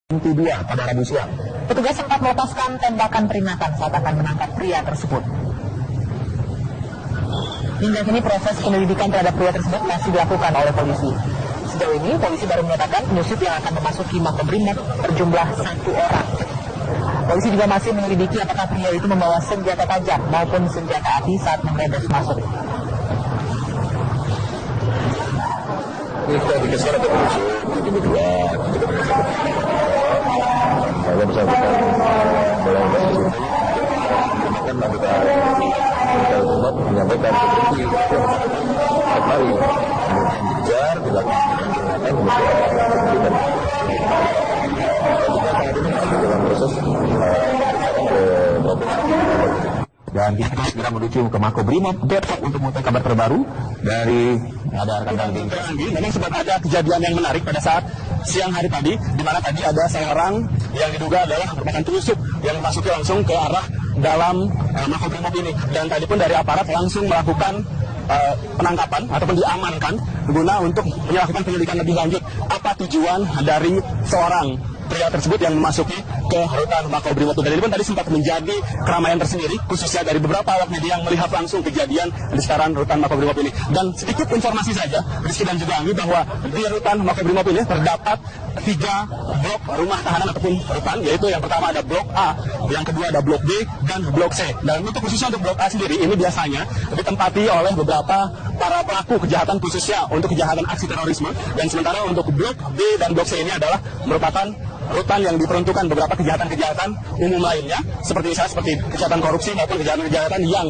2 pada Rabu siang. Petugas sempat melepaskan tembakan peringatan saat akan menangkap pria tersebut. Hingga kini proses penyelidikan terhadap pria tersebut masih dilakukan oleh polisi. Sejauh ini polisi baru menyatakan penyusup yang akan memasuki Makobrimob berjumlah 1 orang. Polisi juga masih menyelidiki apakah pria itu membawa senjata tajam maupun senjata api saat menerobos masuk. Ini kita dikasih ada penyusup, itu berdua, saya bersangkutan dalam kasus ini kan anggota Makobrimob menyampaikan seperti setiap hari kemudian dikejar, dilakukan kemudian dalam proses dan kita segera menuju ke Makobrimob Depok untuk mengetahui kabar terbaru dari ada rekan Anggi. Memang sempat ada kejadian yang menarik pada saat siang hari tadi, di mana tadi ada seorang yang diduga adalah merupakan penyusup yang memasuki langsung ke arah dalam Makobrimob ini, dan tadi pun dari aparat langsung melakukan penangkapan ataupun diamankan guna untuk melakukan penyelidikan lebih lanjut apa tujuan dari seorang pria tersebut yang memasuki ke rutan Makobrimob. Dan ini pun tadi sempat menjadi keramaian tersendiri, khususnya dari beberapa awak media yang melihat langsung kejadian di sekitaran rutan Makobrimob ini. Dan sedikit informasi saja, Rizky dan juga Anggi, bahwa di rutan Makobrimob ini terdapat 3 blok rumah tahanan ataupun rutan, yaitu yang pertama ada blok A, yang kedua ada blok B, dan blok C. Dan untuk khususnya untuk blok A sendiri, ini biasanya ditempati oleh beberapa para pelaku kejahatan, khususnya untuk kejahatan aksi terorisme. Dan sementara untuk blok B dan blok C ini adalah merupakan rutan yang diperuntukkan beberapa kejahatan-kejahatan umum lainnya, seperti misalnya seperti kejahatan korupsi maupun kejahatan-kejahatan yang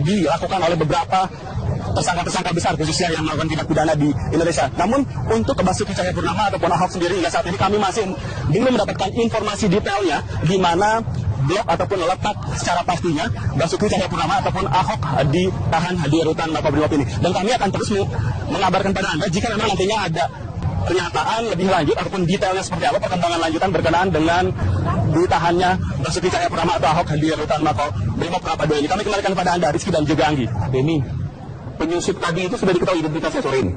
dilakukan oleh beberapa tersangka-tersangka besar, khususnya yang melakukan tindak pidana di Indonesia. Namun untuk Basuki Cahayapurnama ataupun Ahok sendiri, hingga saat ini kami masih belum mendapatkan informasi detailnya di mana blok ataupun letak secara pastinya Basuki Cahayapurnama ataupun Ahok ditahan di rutan Makobrimob ini. Dan kami akan terus mengabarkan pada Anda jika memang nantinya ada pernyataan lebih lanjut ataupun detailnya seperti apa perkembangan lanjutan berkenaan dengan ditahannya Basuki Cahayapurnama atau Ahok di rutan Makobrimob Kelapa II ini. Kami kembalikan kepada Anda, Rizky dan juga Anggi. Denny, penyusup tadi itu sudah diketahui identitasnya sore ini?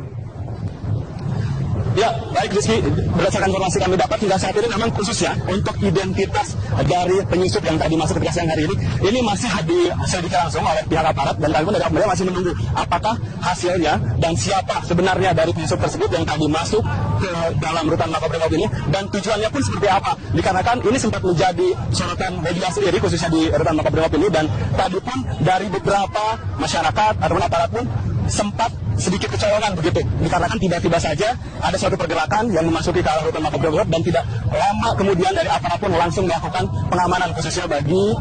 Ya, baik Rizky, berdasarkan informasi kami dapat hingga saat ini memang khususnya untuk identitas dari penyusup yang tadi masuk ketika siang hari ini masih diselidiki langsung oleh pihak aparat, dan kami pun dari mereka masih menunggu apakah hasilnya dan siapa sebenarnya dari penyusup tersebut yang tadi masuk ke dalam rutan Makobrimob ini, dan tujuannya pun seperti apa. Dikarenakan ini sempat menjadi sorotan media sendiri khususnya di rutan Makobrimob ini, dan tadi pun dari beberapa masyarakat ataupun aparat pun sempat sedikit kecolongan begitu, dikarenakan tiba-tiba saja ada suatu pergerakan yang memasuki ke arah rutan Makobrimob, dan tidak lama kemudian dari aparat pun langsung melakukan pengamanan khususnya bagi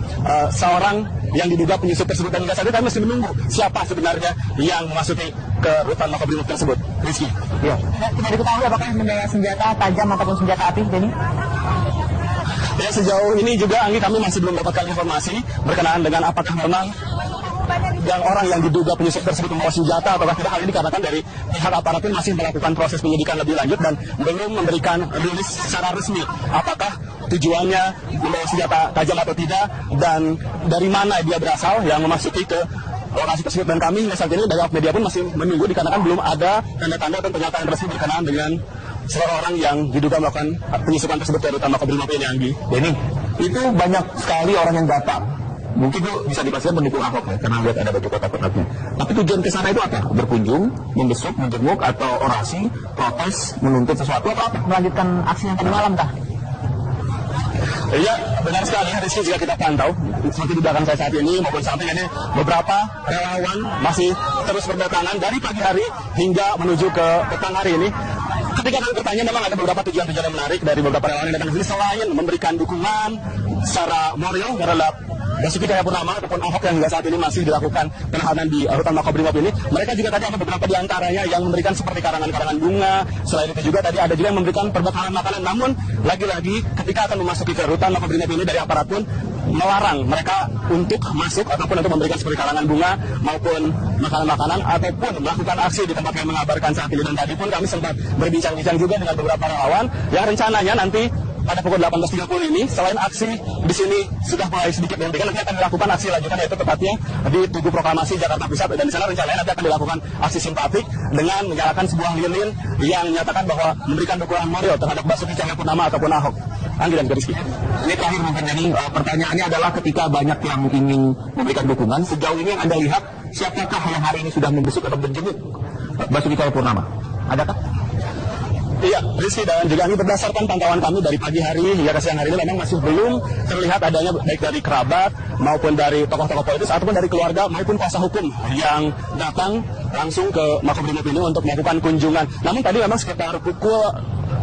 seorang yang diduga penyusup tersebut. Dan hingga saat ini kami masih menunggu siapa sebenarnya yang memasuki ke rutan Makobrimob tersebut. Rizky. Ya. Tidak diketahui apakah membawa senjata tajam ataupun senjata api, Denny? Ya, sejauh ini juga Anggi, kami masih belum mendapatkan informasi berkenaan dengan apakah memang yang orang yang diduga penyusup tersebut membawa senjata atau tidak. Hal ini dikarenakan dari pihak aparat pun masih melakukan proses penyidikan lebih lanjut dan belum memberikan rilis secara resmi apakah tujuannya membawa senjata tajam atau tidak, dan dari mana dia berasal yang memasuki ke lokasi tersebut. Dan kami saat ini dari awak media pun masih menunggu, dikarenakan belum ada tanda-tanda dan pernyataan resmi berkenaan dengan seorang yang diduga melakukan penyusupan tersebut ke rutan Makobrimob ini, Anggi. Denny, itu banyak sekali orang yang datang. Mungkin itu bisa dipastikan mendukung Ahok ya, karena lihat ada baju kotak lagi. Tapi tujuan ke sana itu apa? Berkunjung, membesuk, menjenguk, atau orasi, protes, menuntut sesuatu, atau apa? Melanjutkan aksi yang tadi malam, kah? Iya, benar sekali. Rizky, jika kita pantau seperti di belakang saya saat ini maupun samping ini, beberapa relawan masih terus berdatangan dari pagi hari hingga menuju ke petang hari ini. Ketika kami bertanya, memang ada beberapa tujuan-tujuan yang menarik dari beberapa relawan yang datang ke sini, selain memberikan dukungan secara moral terhadap Basuki Cahayapurnama ataupun Ahok yang hingga saat ini masih dilakukan penahanan di rutan Makobrimob ini. Mereka juga tadi ada beberapa di antaranya yang memberikan seperti karangan-karangan bunga. Selain itu juga tadi ada juga yang memberikan perbekalan makanan. Namun lagi-lagi ketika akan memasuki ke rutan Makobrimob ini, dari aparat pun melarang mereka untuk masuk ataupun untuk memberikan seperti karangan bunga maupun makanan-makanan ataupun melakukan aksi di tempat yang mengabarkan saat ini. Dan tadi pun kami sempat berbincang-bincang juga dengan beberapa relawan yang rencananya nanti pada pukul 18.30 ini, selain aksi di sini sudah mulai sedikit dihentikan, nanti akan dilakukan aksi lanjutan, yaitu tepatnya di Tugu Proklamasi Jakarta Pusat. Dan di sana rencananya nanti akan dilakukan aksi simpatik dengan menyalakan sebuah lilin yang menyatakan bahwa memberikan dukungan moral terhadap Basuki Cahayapurnama ataupun Ahok. Anggi dan Rizky. Ini terakhir mungkin, jadi pertanyaannya adalah ketika banyak yang ingin memberikan dukungan, sejauh ini yang Anda lihat, siapakah yang hari ini sudah membesuk atau menjenguk Basuki Cahayapurnama? Adakah? Iya, Rizky dan juga Anggi, berdasarkan pantauan kami dari pagi hari hingga ke siang hari ini memang masih belum terlihat adanya baik dari kerabat maupun dari tokoh-tokoh politis ataupun dari keluarga maupun kuasa hukum yang datang langsung ke Makobrimob ini untuk melakukan kunjungan. Namun tadi memang sekitar pukul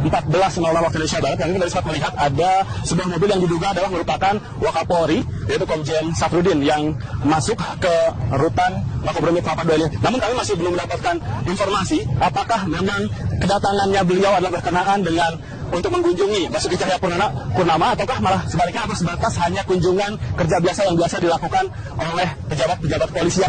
14.00 waktu Indonesia Barat, yang dari sempat melihat ada sebuah mobil yang diduga adalah merupakan Wakapolri, yaitu Komjen Safrudin yang masuk ke rutan Makobrimob Kelapa II ini. Namun kami masih belum mendapatkan informasi apakah memang kedatangannya beliau adalah berkenaan dengan untuk mengunjungi Basuki Cahayapurnama ataukah malah sebaliknya atau sebatas hanya kunjungan kerja biasa yang biasa dilakukan oleh pejabat-pejabat polisi.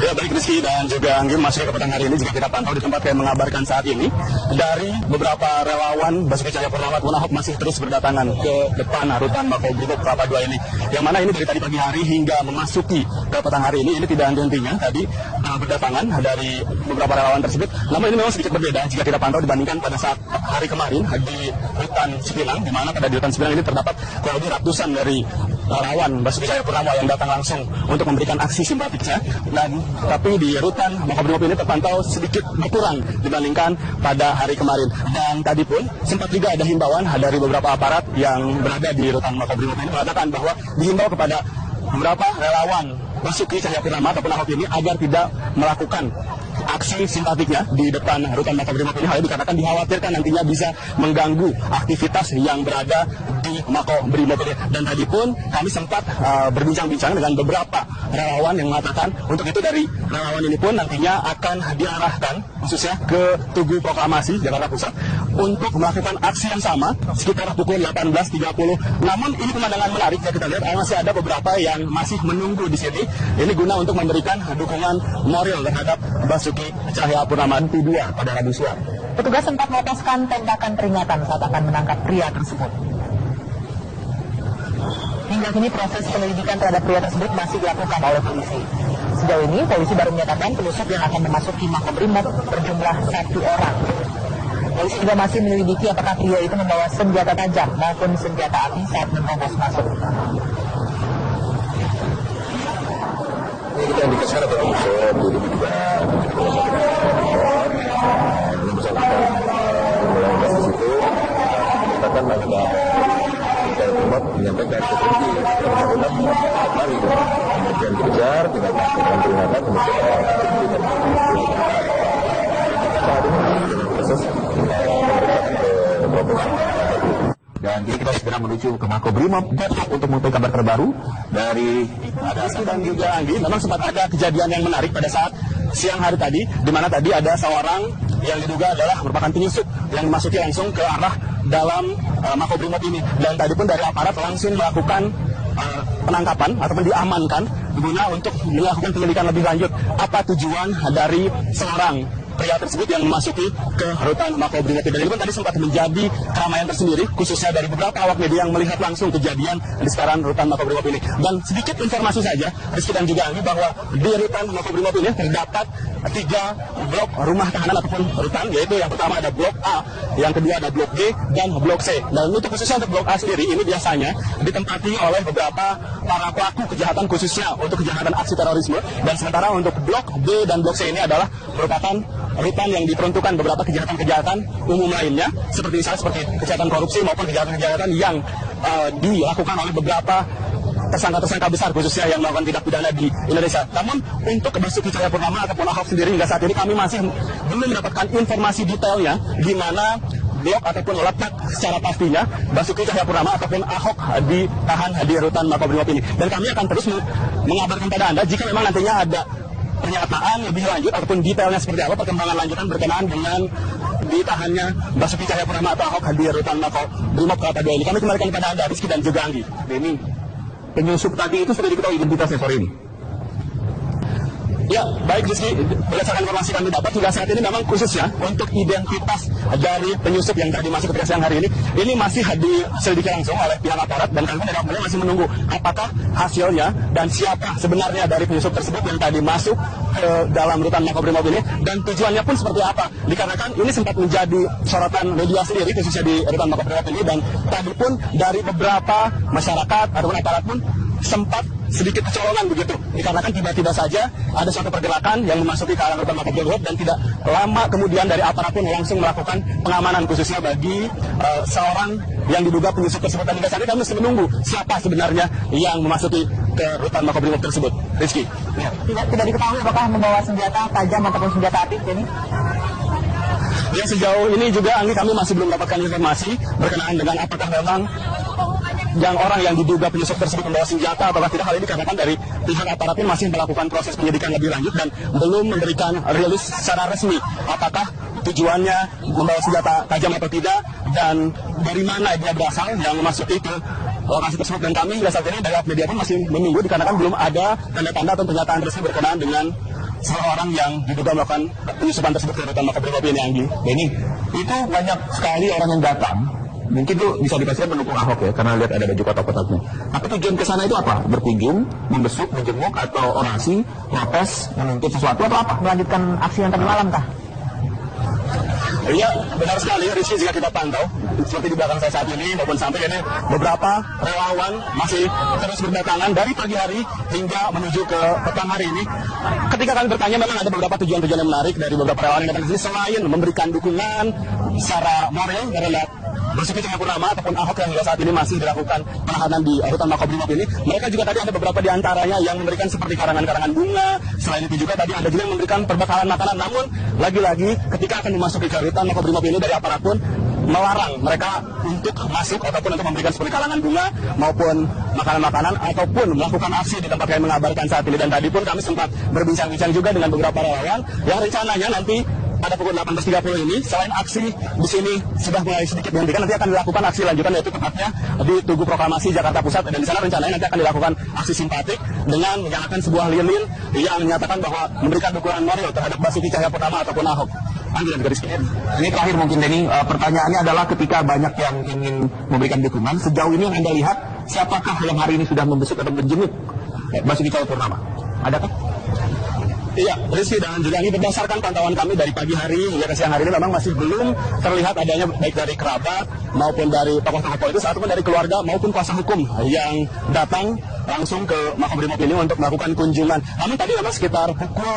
Ya, baik Rizky dan juga Anggi, masih ke petang hari ini jika kita pantau di tempat yang mengabarkan saat ini dari beberapa relawan Basuki Cahayapurnama ataupun Ahok masih terus berdatangan ke depan rutan Makobrimob Kelapa II ini, yang mana ini dari tadi pagi hari hingga memasuki ke petang hari ini tidak henti-hentinya tadi berdatangan dari beberapa relawan tersebut. Namun ini memang sedikit berbeda jika kita pantau dibandingkan pada saat hari kemarin di rutan Cipinang, di mana pada di rutan Cipinang ini terdapat kurang lebih ratusan dari relawan Basuki Cahayapurnama yang datang langsung untuk memberikan aksi simpatiknya. Dan tapi di rutan Makobrimob ini terpantau sedikit berkurang dibandingkan pada hari kemarin. Dan tadi pun sempat juga ada himbauan dari beberapa aparat yang berada di rutan Makobrimob ini mengatakan bahwa dihimbau kepada beberapa relawan Basuki Cahayapurnama ataupun Ahok ini agar tidak melakukan aksi simpatiknya di depan rutan Makobrimob ini. Hal ini dikatakan dikhawatirkan nantinya bisa mengganggu aktivitas yang berada di Makobrimob ini. Dan tadi pun kami sempat berbincang-bincang dengan beberapa relawan yang mengatakan untuk itu dari relawan ini pun nantinya akan diarahkan khususnya ke Tugu Proklamasi Jakarta Pusat untuk melakukan aksi yang sama sekitar pukul 18.30. Namun ini pemandangan menarik ya, kita lihat masih ada beberapa yang masih menunggu di sini. Ini guna untuk memberikan dukungan moral terhadap Basuki Cahayapurnama II pada Rabu siang. Petugas sempat melepaskan tembakan peringatan saat akan menangkap pria tersebut. Hingga kini proses penyelidikan terhadap pria tersebut masih dilakukan oleh polisi. Sejauh ini polisi baru menyatakan penyusup yang akan memasuki Makobrimob berjumlah 1 orang. Polisi juga masih menyelidiki apakah pria itu membawa senjata tajam maupun senjata api saat menerobos masuk. Ini kita indikasikan ada penyusup, jadi juga ini bersangkutan mulai di situ kita kan ada Cahayapurnama menyampaikan ke polisi bersangkutan lari, kemudian dikejar dengan peringatan, kemudian saat ini dalam proses pemeriksaan ke Propos. Dan kini kita segera menuju ke Makobrimob Depok untuk mengetahui kabar terbaru dari Rizky dan juga Anggi. Memang sempat ada kejadian yang menarik pada saat siang hari tadi, di mana tadi ada seorang yang diduga adalah merupakan penyusup yang memasuki langsung ke arah dalam Makobrimob ini. Dan tadi pun dari aparat langsung melakukan penangkapan ataupun diamankan guna untuk melakukan penyelidikan lebih lanjut apa tujuan dari seorang pria tersebut yang memasuki ke rutan Makobrimob. Dan ini pun tadi sempat menjadi keramaian tersendiri khususnya dari beberapa awak media yang melihat langsung kejadian di sekarang rutan Makobrimob ini. Dan sedikit informasi saja Rizky dan juga Anggi, bahwa di rutan Makobrimob ini terdapat 3 blok rumah tahanan ataupun rutan, yaitu yang pertama ada blok A, yang kedua ada blok G, dan blok C. Dan untuk khususnya untuk blok A sendiri ini biasanya ditempati oleh beberapa para pelaku kejahatan khususnya untuk kejahatan aksi terorisme. Dan sementara untuk blok B dan blok C ini adalah merupakan rutan yang diperuntukkan beberapa kejahatan-kejahatan umum lainnya, seperti misalnya seperti kejahatan korupsi maupun kejahatan-kejahatan yang dilakukan oleh beberapa tersangka-tersangka besar khususnya yang melakukan tindak pidana di Indonesia. Namun untuk Basuki Cahayapurnama ataupun Ahok sendiri hingga saat ini kami masih belum mendapatkan informasi detailnya di mana blok ataupun letak secara pastinya Basuki Cahayapurnama ataupun Ahok ditahan di rutan Makobrimob ini. Dan kami akan terus mengabarkan pada Anda jika memang nantinya ada pernyataan lebih lanjut ataupun detailnya seperti apa perkembangan lanjutan berkenaan dengan ditahannya Basuki Cahayapurnama atau Ahok di rutan Makobrimob Kelapa II ini. Kami kembalikan kepada Anda Rizky dan juga Anggi. Ini penyusup tadi itu sudah diketahui identitasnya sore ini? Ya, baik Rizky, berdasarkan informasi kami dapat hingga saat ini memang khususnya untuk identitas dari penyusup yang tadi masuk ketika siang hari ini masih diselidiki langsung oleh pihak aparat dan kami dari awalnya masih menunggu apakah hasilnya dan siapa sebenarnya dari penyusup tersebut yang tadi masuk ke dalam rutan Makobrimob ini dan tujuannya pun seperti apa. Dikarenakan ini sempat menjadi sorotan media sendiri khususnya di rutan Makobrimob ini dan tadi pun dari beberapa masyarakat ataupun aparat pun sempat sedikit kecolongan begitu, dikarenakan tiba-tiba saja ada suatu pergerakan yang memasuki ke arah rutan Makobrimob dan tidak lama kemudian dari aparat pun langsung melakukan pengamanan khususnya bagi seorang yang diduga penyusup tersebut. Dan hingga saat ini kami masih menunggu siapa sebenarnya yang memasuki ke rutan Makobrimob tersebut. Rizky. Ya. Tidak diketahui apakah membawa senjata tajam ataupun senjata api ini? Ya, sejauh ini juga Anggi kami masih belum mendapatkan informasi berkenaan dengan apakah memang yang orang yang diduga penyusup tersebut membawa senjata atau tidak. Hal ini dikarenakan dari pihak aparat ini masih melakukan proses penyidikan lebih lanjut dan belum memberikan rilis secara resmi apakah tujuannya membawa senjata tajam atau tidak dan dari mana dia berasal yang memasuki ke lokasi tersebut. Dan kami hingga saat ini dari media pun masih menunggu dikarenakan belum ada tanda-tanda atau pernyataan resmi berkenaan dengan seorang yang diduga melakukan penyusupan tersebut ke rutan Makobrimob ini, Anggi. Benny, itu banyak sekali orang yang datang. Mungkin itu bisa dipastikan mendukung Ahok ya, karena lihat ada baju kotak-kotaknya. Tapi tujuan ke sana itu apa? Berkunjung, membesuk, menjenguk, atau orasi, protes, menuntut sesuatu atau apa? Melanjutkan aksi yang tadi malam kah? Iya, benar sekali Rizky, jika kita pantau seperti di belakang saya saat ini maupun sampai ini beberapa relawan masih terus berdatangan dari pagi hari hingga menuju ke petang hari ini. Ketika kami bertanya memang ada beberapa tujuan-tujuan yang menarik dari beberapa relawan yang datang ke sini selain memberikan dukungan secara moral terhadap Basuki Cahayapurnama ataupun Ahok yang hingga saat ini masih dilakukan penahanan di rutan Makobrimob ini. Mereka juga tadi ada beberapa di antaranya yang memberikan seperti karangan-karangan bunga. Selain itu juga tadi ada juga yang memberikan perbekalan makanan. Namun lagi-lagi ketika akan memasuki ke rutan Makobrimob ini dari aparat pun melarang mereka untuk masuk ataupun untuk memberikan seperti karangan bunga maupun makanan-makanan ataupun melakukan aksi di tempat kami mengabarkan saat ini. Dan tadi pun kami sempat berbincang-bincang juga dengan beberapa relawan yang rencananya nanti pada pukul 18.30 ini, selain aksi di sini sudah mulai sedikit dihentikan, nanti akan dilakukan aksi lanjutan yaitu tepatnya di Tugu Proklamasi Jakarta Pusat. Dan di sana rencananya nanti akan dilakukan aksi simpatik dengan menyalakan sebuah lilin yang menyatakan bahwa memberikan dukungan moral terhadap Basuki Cahayapurnama ataupun Ahok. Anggi dan Rizky. Ini terakhir mungkin Denny, pertanyaannya adalah ketika banyak yang ingin memberikan dukungan, sejauh ini yang Anda lihat, siapakah yang hari ini sudah membesuk atau menjenguk Basuki Cahayapurnama? Adakah? Iya, Rizky dan juga ini berdasarkan pantauan kami dari pagi hari hingga ke siang hari ini memang masih belum terlihat adanya baik dari kerabat maupun dari tokoh-tokoh politis ataupun dari keluarga maupun kuasa hukum yang datang langsung ke Makobrimob ini untuk melakukan kunjungan. Namun tadi memang sekitar pukul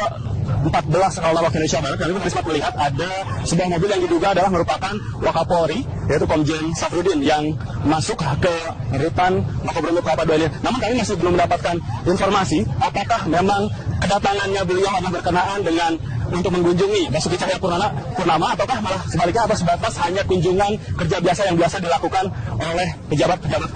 14 kalau waktu Indonesia Barat kami sempat melihat ada sebuah mobil yang diduga adalah merupakan Wakapolri yaitu Komjen Safrudin yang masuk ke rutan Makobrimob Kelapa II ini. Namun kami masih belum mendapatkan informasi apakah memang kedatangannya beliau adalah berkenaan dengan untuk mengunjungi Basuki Cahayapurnama ataukah malah sebaliknya atau sebatas hanya kunjungan kerja biasa yang biasa dilakukan oleh pejabat-pejabat